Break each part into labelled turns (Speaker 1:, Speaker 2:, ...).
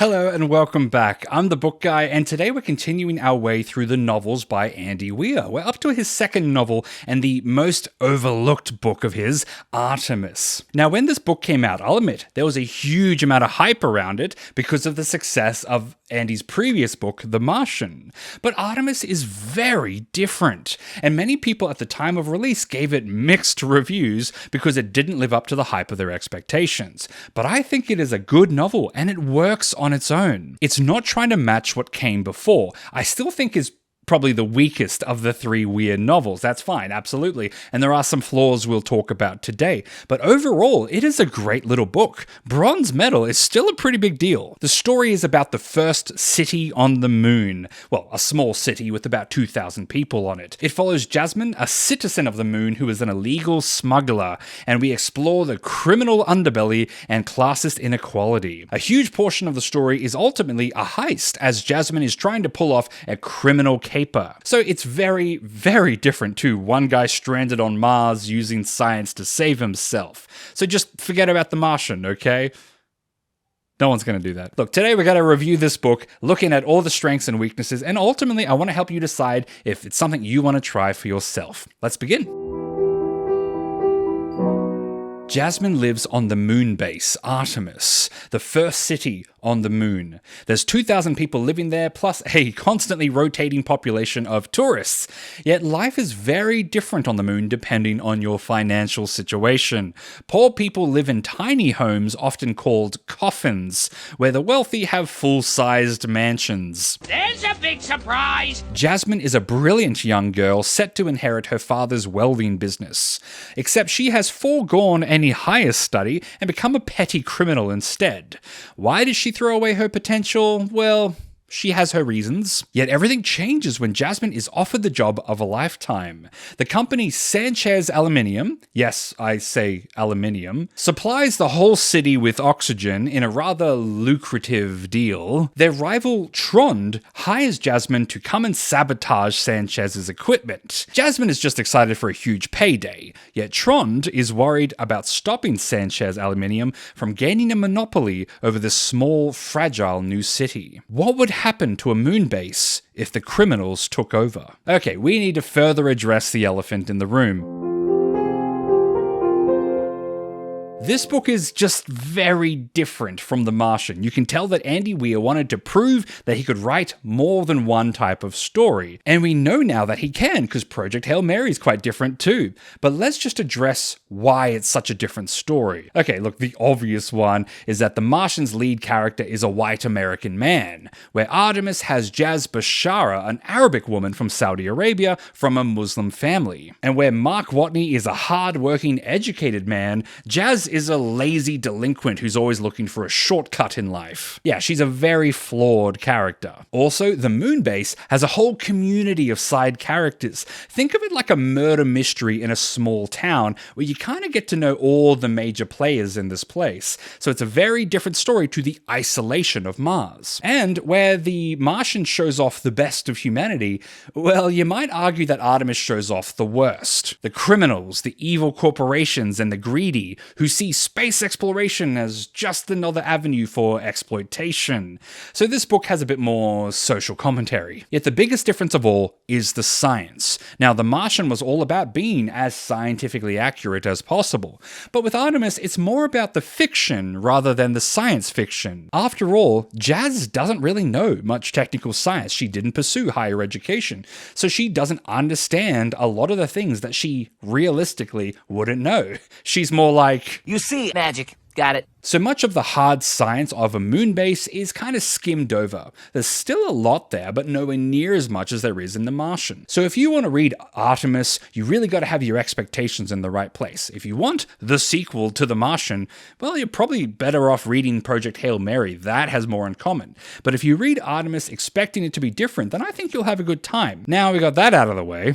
Speaker 1: Hello and welcome back. I'm the Book Guy, and today we're continuing our way through the novels by Andy Weir. We're up to his second novel and the most overlooked book of his, Artemis. Now, when this book came out, I'll admit, there was a huge amount of hype around it because of the success of Andy's previous book, The Martian. But Artemis is very different, and many people at the time of release gave it mixed reviews because it didn't live up to the hype of their expectations. But I think it is a good novel, and it works on its own. It's not trying to match what came before. I still think is probably the weakest of the three Weir novels. That's fine, absolutely. And there are some flaws we'll talk about today. But overall, it is a great little book. Bronze medal is still a pretty big deal. The story is about the first city on the moon. Well, a small city with about 2,000 people on it. It follows Jasmine, a citizen of the moon who is an illegal smuggler, and we explore the criminal underbelly and classist inequality. A huge portion of the story is ultimately a heist, as Jasmine is trying to pull off a criminal caper. So it's very, very different to one guy stranded on Mars using science to save himself. So just forget about The Martian, okay? No one's going to do that. Look, today we're going to review this book, looking at all the strengths and weaknesses, and ultimately I want to help you decide if it's something you want to try for yourself. Let's begin. Jasmine lives on the moon base, Artemis, the first city on the moon. There's 2,000 people living there, plus a constantly rotating population of tourists. Yet life is very different on the moon depending on your financial situation. Poor people live in tiny homes, often called coffins, where the wealthy have full-sized mansions.
Speaker 2: There's a big surprise!
Speaker 1: Jasmine is a brilliant young girl set to inherit her father's welding business. Except she has foregone any higher study and become a petty criminal instead. Why does she throw away her potential? Well, she has her reasons. Yet everything changes when Jasmine is offered the job of a lifetime. The company Sanchez Aluminium, yes, I say aluminium, supplies the whole city with oxygen in a rather lucrative deal. Their rival Trond hires Jasmine to come and sabotage Sanchez's equipment. Jasmine is just excited for a huge payday, yet Trond is worried about stopping Sanchez Aluminium from gaining a monopoly over this small, fragile new city. What would happen to a moon base if the criminals took over? Okay, we need to further address the elephant in the room. This book is just very different from The Martian. You can tell that Andy Weir wanted to prove that he could write more than one type of story. And we know now that he can, because Project Hail Mary is quite different too. But let's just address why it's such a different story. Okay, look, the obvious one is that The Martian's lead character is a white American man, where Artemis has Jaz Bashara, an Arabic woman from Saudi Arabia from a Muslim family. And where Mark Watney is a hard-working, educated man, Jaz is a lazy delinquent who's always looking for a shortcut in life. Yeah, she's a very flawed character. Also, the moon base has a whole community of side characters. Think of it like a murder mystery in a small town where you kind of get to know all the major players in this place. So it's a very different story to the isolation of Mars. And where the Martian shows off the best of humanity, well, you might argue that Artemis shows off the worst. The criminals, the evil corporations, and the greedy who see space exploration as just another avenue for exploitation. So this book has a bit more social commentary. Yet the biggest difference of all is the science. Now, The Martian was all about being as scientifically accurate as possible. But with Artemis, it's more about the fiction rather than the science fiction. After all, Jaz doesn't really know much technical science. She didn't pursue higher education. So she doesn't understand a lot of the things that she realistically wouldn't know. She's more like,
Speaker 2: You see, magic. Got it.
Speaker 1: So much of the hard science of a moon base is kind of skimmed over. There's still a lot there, but nowhere near as much as there is in The Martian. So if you want to read Artemis, you really got to have your expectations in the right place. If you want the sequel to The Martian, well, you're probably better off reading Project Hail Mary. That has more in common. But if you read Artemis expecting it to be different, then I think you'll have a good time. Now we got that out of the way.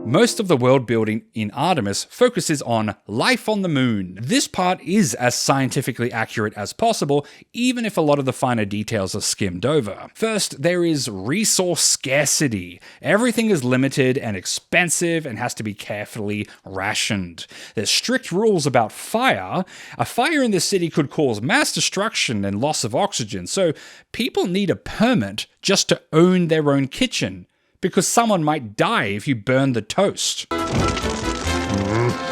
Speaker 1: Most of the world building in Artemis focuses on life on the moon. This part is as scientifically accurate as possible, even if a lot of the finer details are skimmed over. First, there is resource scarcity. Everything is limited and expensive and has to be carefully rationed. There's strict rules about fire. A fire in this city could cause mass destruction and loss of oxygen, so people need a permit just to own their own kitchen, because someone might die if you burn the toast.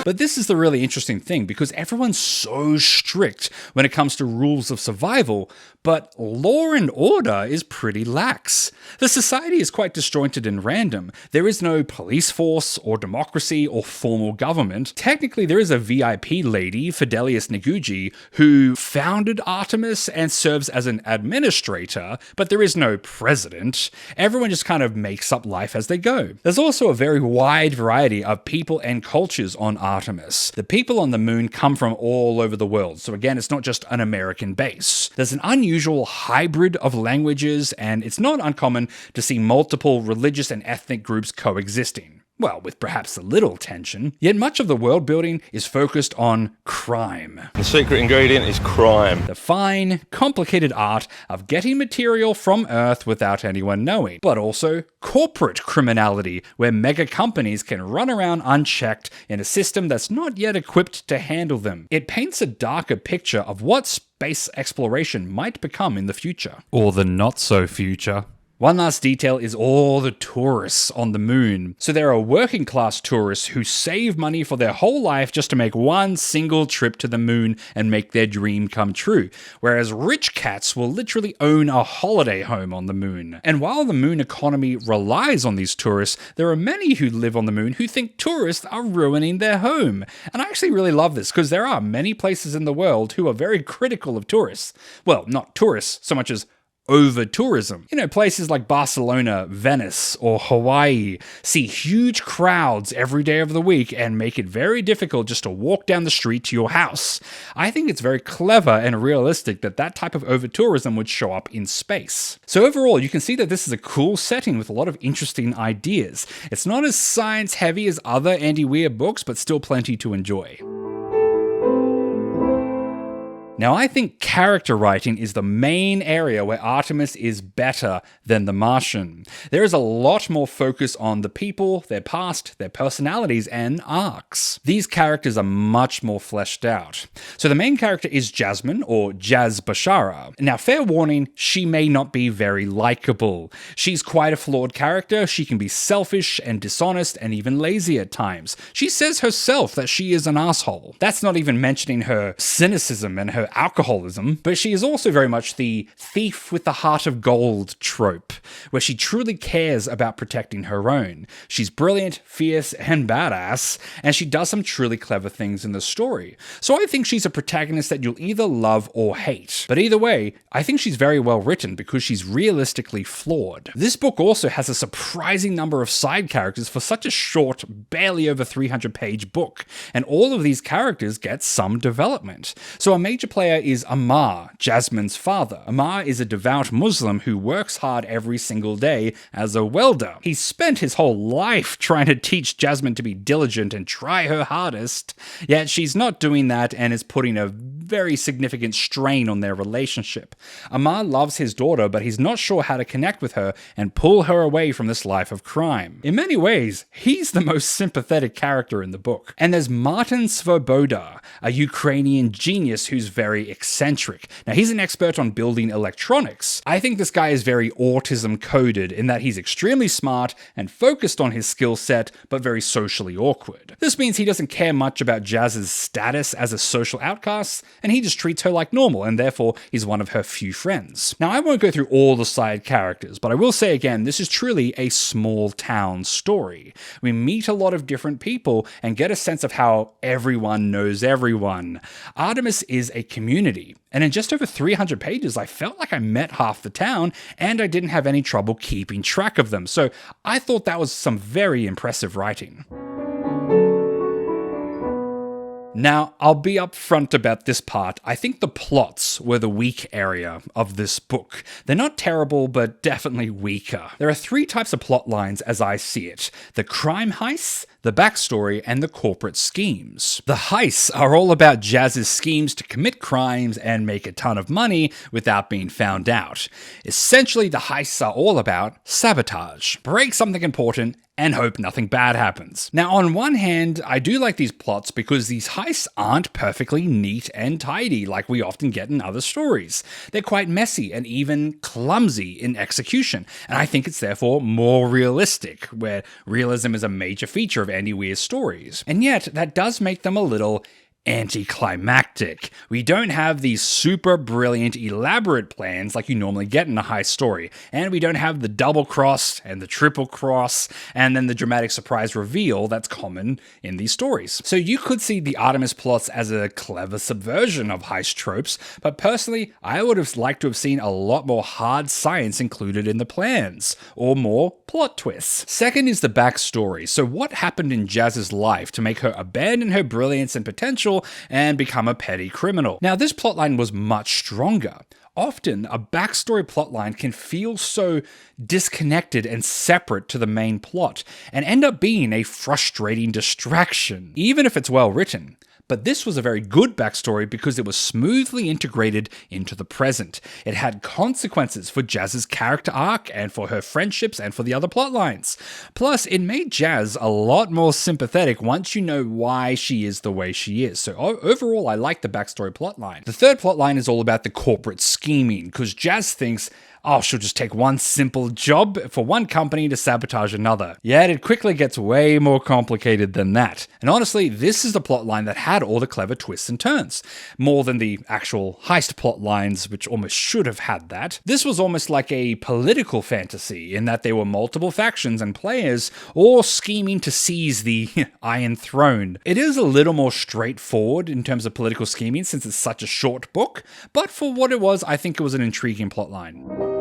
Speaker 1: But this is the really interesting thing, because everyone's so strict when it comes to rules of survival, but law and order is pretty lax. The society is quite disjointed and random. There is no police force or democracy or formal government. Technically, there is a VIP lady, Fidelius Negugi, who founded Artemis and serves as an administrator, but there is no president. Everyone just kind of makes up life as they go. There's also a very wide variety of people and cultures on Artemis. The people on the moon come from all over the world, so again, it's not just an American base. There's an unusual hybrid of languages, and it's not uncommon to see multiple religious and ethnic groups coexisting. Well, with perhaps a little tension, yet much of the world building is focused on crime.
Speaker 3: The secret ingredient is crime.
Speaker 1: The fine, complicated art of getting material from Earth without anyone knowing, but also corporate criminality, where mega companies can run around unchecked in a system that's not yet equipped to handle them. It paints a darker picture of what space exploration might become in the future. Or the not-so-future. One last detail is all the tourists on the moon. So there are working class tourists who save money for their whole life just to make one single trip to the moon and make their dream come true, whereas rich cats will literally own a holiday home on the moon. And while the moon economy relies on these tourists, there are many who live on the moon who think tourists are ruining their home. And I actually really love this, because there are many places in the world who are very critical of tourists. Well, not tourists so much as over-tourism. You know, places like Barcelona, Venice, or Hawaii see huge crowds every day of the week and make it very difficult just to walk down the street to your house. I think it's very clever and realistic that that type of over-tourism would show up in space. So overall, you can see that this is a cool setting with a lot of interesting ideas. It's not as science-heavy as other Andy Weir books, but still plenty to enjoy. Now, I think character writing is the main area where Artemis is better than The Martian. There is a lot more focus on the people, their past, their personalities, and arcs. These characters are much more fleshed out. So the main character is Jasmine, or Jaz Bashara. Now, fair warning, she may not be very likable. She's quite a flawed character. She can be selfish and dishonest and even lazy at times. She says herself that she is an asshole. That's not even mentioning her cynicism and her alcoholism, but she is also very much the thief with the heart of gold trope, where she truly cares about protecting her own. She's brilliant, fierce, and badass, and she does some truly clever things in the story. So I think she's a protagonist that you'll either love or hate. But either way, I think she's very well written because she's realistically flawed. This book also has a surprising number of side characters for such a short, barely over 300-page book, and all of these characters get some development. So a major player is Amar, Jasmine's father. Amar is a devout Muslim who works hard every single day as a welder. He's spent his whole life trying to teach Jasmine to be diligent and try her hardest, yet she's not doing that and is putting a very significant strain on their relationship. Amar loves his daughter, but he's not sure how to connect with her and pull her away from this life of crime. In many ways, he's the most sympathetic character in the book. And there's Martin Svoboda, a Ukrainian genius who's very eccentric. Now, he's an expert on building electronics. I think this guy is very autism-coded in that he's extremely smart and focused on his skill set, but very socially awkward. This means he doesn't care much about Jaz's status as a social outcast, and he just treats her like normal, and therefore he's one of her few friends. Now, I won't go through all the side characters, but I will say again, this is truly a small town story. We meet a lot of different people and get a sense of how everyone knows everyone. Artemis is a community, and in just over 300 pages, I felt like I met half the town, and I didn't have any trouble keeping track of them, so I thought that was some very impressive writing. Now, I'll be upfront about this part. I think the plots were the weak area of this book. They're not terrible, but definitely weaker. There are 3 types of plot lines as I see it: the crime heists, the backstory, and the corporate schemes. The heists are all about Jazz's schemes to commit crimes and make a ton of money without being found out. Essentially, the heists are all about sabotage. Break something important and hope nothing bad happens. Now, on one hand, I do like these plots because these heists aren't perfectly neat and tidy like we often get in other stories. They're quite messy and even clumsy in execution, and I think it's therefore more realistic, where realism is a major feature of Andy Weir's stories. And yet, that does make them a little anticlimactic. We don't have these super brilliant, elaborate plans like you normally get in a heist story, and we don't have the double cross and the triple cross and then the dramatic surprise reveal that's common in these stories. So you could see the Artemis plots as a clever subversion of heist tropes, but personally, I would have liked to have seen a lot more hard science included in the plans, or more plot twists. Second is the backstory. So what happened in Jazz's life to make her abandon her brilliance and potential and become a petty criminal? Now, this plotline was much stronger. Often, a backstory plotline can feel so disconnected and separate to the main plot, and end up being a frustrating distraction, even if it's well written. But this was a very good backstory because it was smoothly integrated into the present. It had consequences for Jazz's character arc and for her friendships and for the other plotlines. Plus, it made Jazz a lot more sympathetic once you know why she is the way she is. So overall, I like the backstory plotline. The third plotline is all about the corporate scheming, because Jazz thinks, oh, she'll just take one simple job for one company to sabotage another. Yet it quickly gets way more complicated than that. And honestly, this is the plotline that had all the clever twists and turns, more than the actual heist plot lines, which almost should have had that. This was almost like a political fantasy, in that there were multiple factions and players all scheming to seize the Iron Throne. It is a little more straightforward in terms of political scheming since it's such a short book, but for what it was, I think it was an intriguing plotline.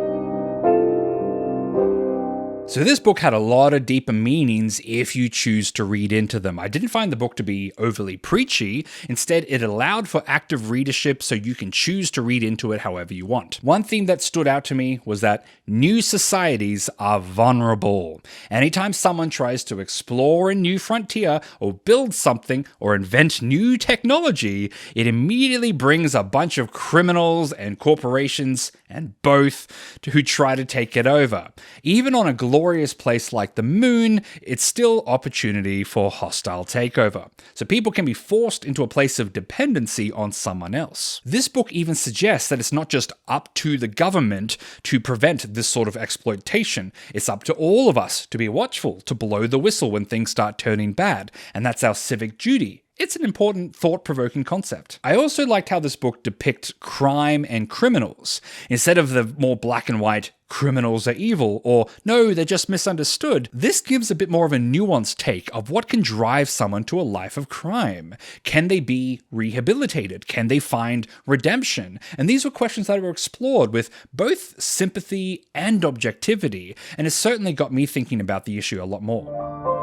Speaker 1: So this book had a lot of deeper meanings if you choose to read into them. I didn't find the book to be overly preachy. Instead, it allowed for active readership so you can choose to read into it however you want. One theme that stood out to me was that new societies are vulnerable. Anytime someone tries to explore a new frontier or build something or invent new technology, it immediately brings a bunch of criminals and corporations and both who try to take it over. Even on a glorious place like the moon, it's still opportunity for hostile takeover. So people can be forced into a place of dependency on someone else. This book even suggests that it's not just up to the government to prevent this sort of exploitation. It's up to all of us to be watchful, to blow the whistle when things start turning bad, and that's our civic duty. It's an important, thought-provoking concept. I also liked how this book depicts crime and criminals. Instead of the more black and white, criminals are evil, or no, they're just misunderstood, this gives a bit more of a nuanced take of what can drive someone to a life of crime. Can they be rehabilitated? Can they find redemption? And these were questions that were explored with both sympathy and objectivity, and it certainly got me thinking about the issue a lot more.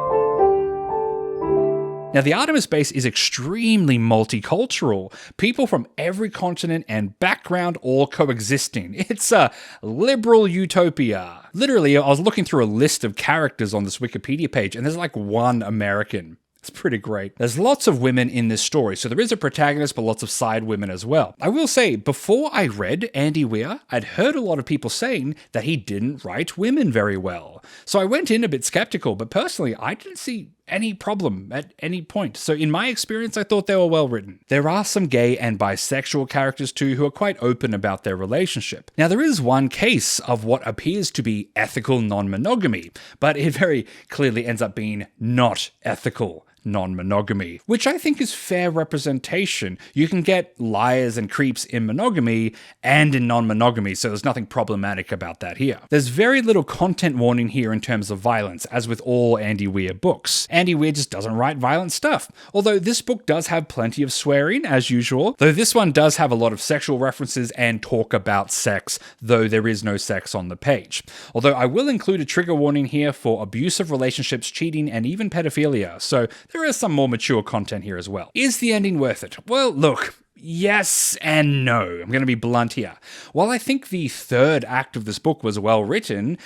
Speaker 1: Now, the Artemis base is extremely multicultural. People from every continent and background all coexisting. It's a liberal utopia. Literally, I was looking through a list of characters on this Wikipedia page, and there's like one American. It's pretty great. There's lots of women in this story, so there is a protagonist, but lots of side women as well. I will say, before I read Andy Weir, I'd heard a lot of people saying that he didn't write women very well. So I went in a bit skeptical, but personally, I didn't see any problem at any point. So in my experience, I thought they were well written. There are some gay and bisexual characters too who are quite open about their relationship. Now, there is one case of what appears to be ethical non-monogamy, but it very clearly ends up being not ethical non-monogamy, which I think is fair representation. You can get liars and creeps in monogamy and in non-monogamy, so there's nothing problematic about that here. There's very little content warning here in terms of violence, as with all Andy Weir books. Andy Weir just doesn't write violent stuff, although this book does have plenty of swearing, as usual, though this one does have a lot of sexual references and talk about sex, though there is no sex on the page. Although I will include a trigger warning here for abusive relationships, cheating, and even pedophilia, so there is some more mature content here as well. Is the ending worth it? Well, look, yes and no. I'm going to be blunt here. While I think the third act of this book was well written,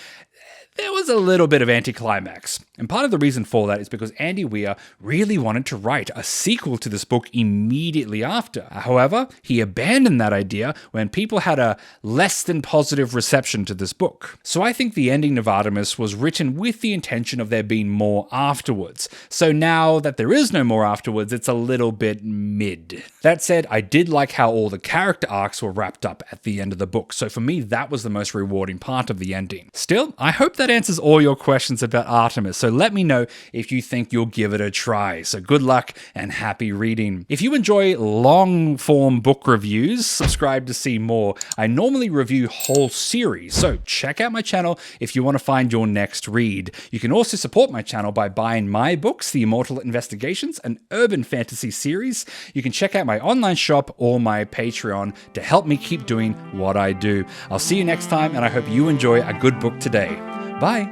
Speaker 1: there was a little bit of anticlimax. And part of the reason for that is because Andy Weir really wanted to write a sequel to this book immediately after. However, he abandoned that idea when people had a less than positive reception to this book. So I think the ending of Artemis was written with the intention of there being more afterwards. So now that there is no more afterwards, it's a little bit mid. That said, I did like how all the character arcs were wrapped up at the end of the book. So for me, that was the most rewarding part of the ending. Still, I hope that answers all your questions about Artemis, so let me know if you think you'll give it a try. So good luck and happy reading. If you enjoy long-form book reviews, subscribe to see more. I normally review whole series, so check out my channel if you want to find your next read. You can also support my channel by buying my books, The Immortal Investigations, an urban fantasy series. You can check out my online shop or my Patreon to help me keep doing what I do. I'll see you next time, and I hope you enjoy a good book today. Bye.